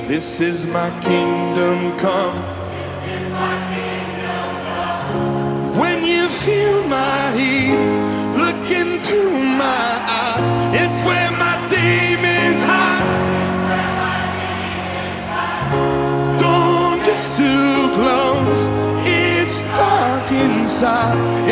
This is my kingdom come. When you feel my heat, look into my eyes. It's where my demons hide. Don't get too close, it's dark inside.